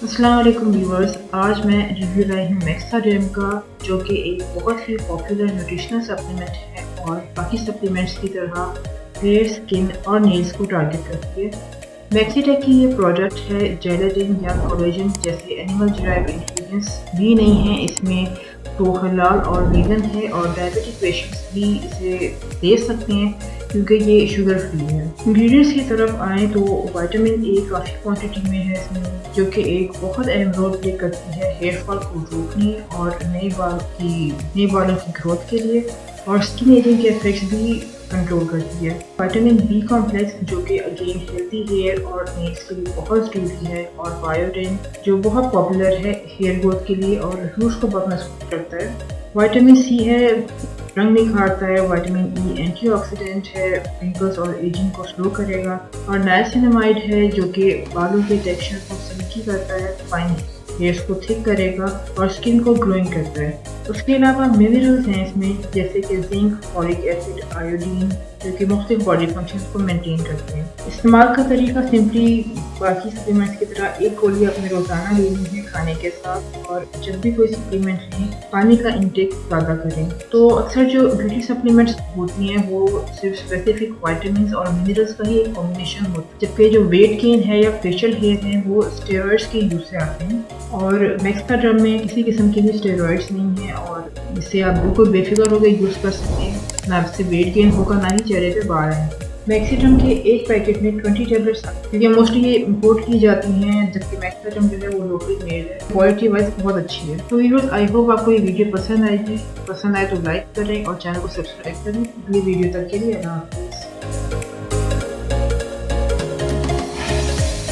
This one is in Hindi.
अस्सलाम वालेकुम व्यूअर्स, आज मैं रिव्यू लाई हूँ मैक्साडेर्म का, जो कि एक बहुत ही पॉपुलर न्यूट्रिशनल सप्लीमेंट है और बाकी सप्लीमेंट्स की तरह हेयर, स्किन और नेल्स को टारगेट करती है। मैक्सीटेक की ये प्रोडक्ट है जेलेटिन या कोलेजन जैसे एनिमल डिराइव इंग्रेडिएंट्स भी नहीं है इसमें, तो हलाल और वीगन है और डायबिटिक पेशेंट्स भी इसे ले सकते हैं क्योंकि ये शुगर फ्री है। इंग्रेडिएंट्स की तरफ आएँ तो विटामिन ए काफ़ी क्वांटिटी में है इसमें, जो कि एक बहुत अहम रोल प्ले करती है हेयर फॉल को रोकने और नए बालों की ग्रोथ के लिए, और स्किन एजिंग के इफेक्ट्स भी कंट्रोल करती है। विटामिन बी कॉम्प्लेक्स जो कि अगेन हेल्दी हेयर और नेल्स के लिए बहुत ज़रूरी है, और बायोटिन जो बहुत पॉपुलर है हेयर ग्रोथ के लिए और रूट्स को बहुत मजबूत करता है। विटामिन सी है, रंग निखारता है। विटामिन ई एंटीऑक्सीडेंट है, पिंपल्स और एजिंग को स्लो करेगा। और नाइसिनामाइड है जो कि बालों के टेक्सचर को सिल्की करता है, फाइन हेयर्स को थिक करेगा और स्किन को ग्लोइंग करता है। उसके अलावा मिनरल्स हैं इसमें, जैसे कि जिंक, फॉलिक एसिड, आयोडीन, जो कि मुख्तलिफ बॉडी फंक्शंस को मेंटेन करते हैं। इस्तेमाल का तरीका सिंपली बाकी सप्लीमेंट्स की तरह एक गोली अपने रोज़ाना लेनी है खाने के साथ, और जब भी कोई सप्लीमेंट लें पानी का इंटेक ज़्यादा करें। तो अक्सर जो ब्यूटी सप्लीमेंट्स होती हैं वो सिर्फ स्पेसिफिक वाइटामिन और मिनरल्स का ही एक कॉम्बिनेशन होता है, जबकि जो वेट गेन है या फेशियल हेयर है वो स्टेरॉइड्स के यूज़ से आते हैं, और मैक्साडेर्म में किसी किस्म के भी स्टेरॉइड्स नहीं है, और इससे आप बिल्कुल बेफिक्र होकर यूज़ कर सकते हैं। ना आपसे वेट गेन होगा, ना ही चेहरे पे बाल आएंगे। मैक्साडेर्म के एक पैकेट में 20 टैबलेट्स, क्योंकि मोस्टली ये इंपोर्ट की जाती हैं, जबकि मैक्साडेर्म जो है वो लोकली मेड है, क्वालिटी वाइज बहुत अच्छी है। तो व्यूअर्स, आई होप आपको ये वीडियो पसंद आएगी। पसंद आए तो लाइक करें और चैनल को सब्सक्राइब करें। अगली वीडियो तक के लिए अल्लाह हाफ़िज़।